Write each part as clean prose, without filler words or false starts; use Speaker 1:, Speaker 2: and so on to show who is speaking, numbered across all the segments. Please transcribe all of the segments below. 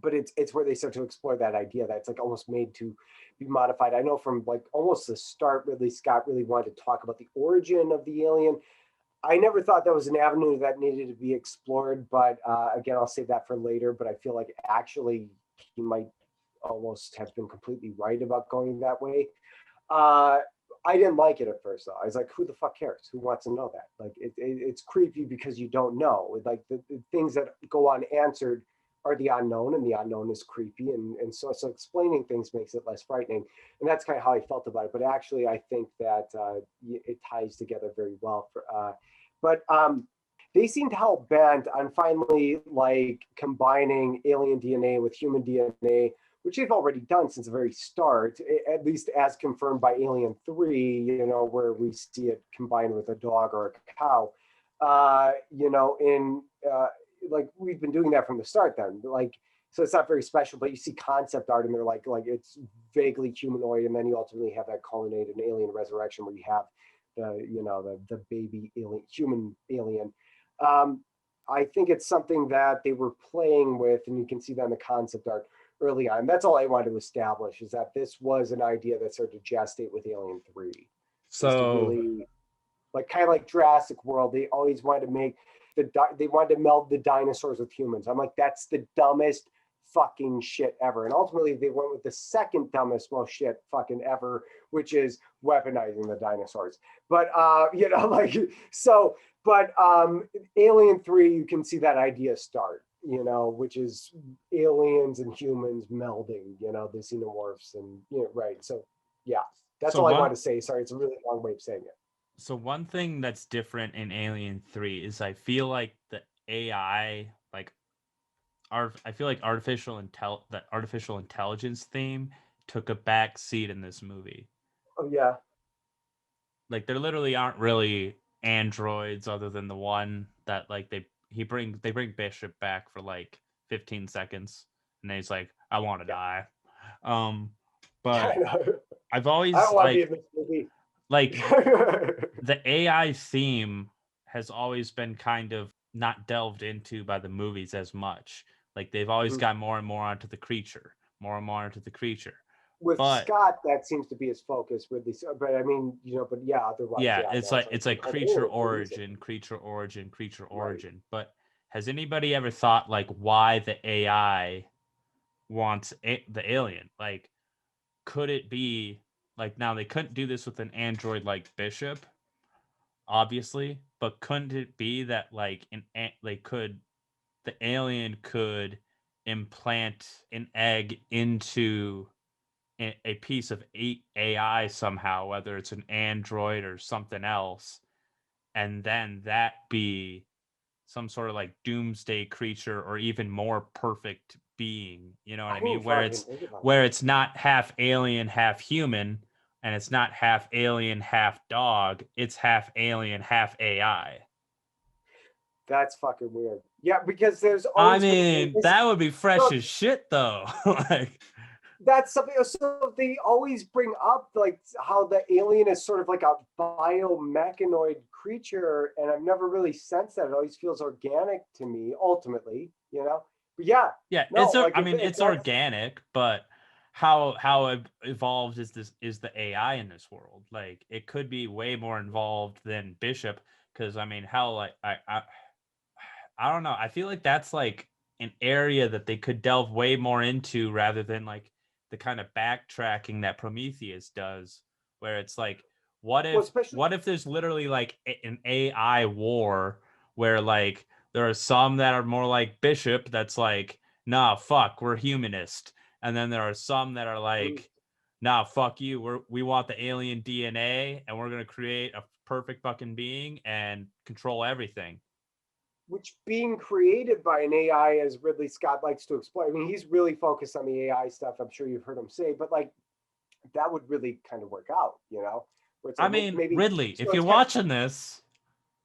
Speaker 1: but it's where they start to explore that idea that it's like almost made to be modified. I know from like almost the start, Ridley Scott really wanted to talk about the origin of the alien. I never thought that was an avenue that needed to be explored, but again, I'll save that for later. But I feel like actually he might almost have been completely right about going that way. Uh, I didn't like it at first, though. I was like, who the fuck cares? Who wants to know that? Like, it's creepy because you don't know. Like, the things that go unanswered are the unknown, and the unknown is creepy. And so explaining things makes it less frightening. And that's kind of how I felt about it. But actually, I think that it ties together very well. But they seemed hell bent on finally, like, combining alien DNA with human DNA, which they've already done since the very start, at least as confirmed by Alien 3, where we see it combined with a dog or a cow. Like, we've been doing that from the start then. Like, so it's not very special, but you see concept art and they're like it's vaguely humanoid, and then you ultimately have that culminate in Alien Resurrection where you have the baby alien, human alien. I think it's something that they were playing with, and you can see that in the concept art early on. That's all I wanted to establish, is that this was an idea that started to gestate with Alien 3.
Speaker 2: So
Speaker 1: really, like, kind of like Jurassic World, they always wanted to make they wanted to meld the dinosaurs with humans. I'm like, that's the dumbest fucking shit ever. And ultimately they went with the second dumbest most shit fucking ever, which is weaponizing the dinosaurs. But Alien 3, you can see that idea start, which is aliens and humans melding, the xenomorphs and right. So yeah, that's all I want to say. Sorry, it's a really long way of saying it.
Speaker 2: So one thing that's different in Alien 3 is I feel like the AI, I feel like that artificial intelligence theme took a back seat in this movie.
Speaker 1: Oh yeah.
Speaker 2: Like, there literally aren't really androids other than the one that they bring Bishop back for like 15 seconds and then he's like, I want to die. But I've always
Speaker 1: I don't want to be in this movie.
Speaker 2: Like, the AI theme has always been kind of not delved into by the movies as much. Like, they've always got more and more onto the creature, more and more into the creature.
Speaker 1: With Scott, that seems to be his focus with these, but I mean, but yeah, otherwise,
Speaker 2: it's like creature origin. But has anybody ever thought like why the AI wants the alien? Like, could it be like, now they couldn't do this with an android like Bishop, obviously, but couldn't it be that like the alien could implant an egg into a piece of AI somehow, whether it's an android or something else, and then that be some sort of like doomsday creature or even more perfect being, you know what I mean? Where it's not half alien, half human, and it's not half alien, half dog, it's half alien, half AI.
Speaker 1: That's fucking weird. Yeah, because there's always
Speaker 2: that would be fresh as shit though. Like,
Speaker 1: that's something. So they always bring up like how the alien is sort of like a biomechanoid creature, and I've never really sensed that. It always feels organic to me, ultimately, But yeah,
Speaker 2: it's organic, but how evolved is the AI in this world? Like, it could be way more involved than Bishop, because I mean, hell, like I don't know. I feel like that's like an area that they could delve way more into rather than like the kind of backtracking that Prometheus does, where it's like, what if there's literally like an AI war where like there are some that are more like Bishop that's like, nah, fuck, we're humanist, and then there are some that are like, nah, fuck you, we want the alien DNA and we're gonna create a perfect fucking being and control everything.
Speaker 1: Which being created by an AI, as Ridley Scott likes to explain, I mean, he's really focused on the AI stuff. I'm sure you've heard him say, but like that would really kind of work out,
Speaker 2: I mean, Ridley, if you're watching this,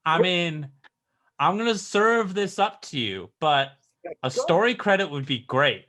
Speaker 2: I mean, I'm going to serve this up to you, but a story credit would be great.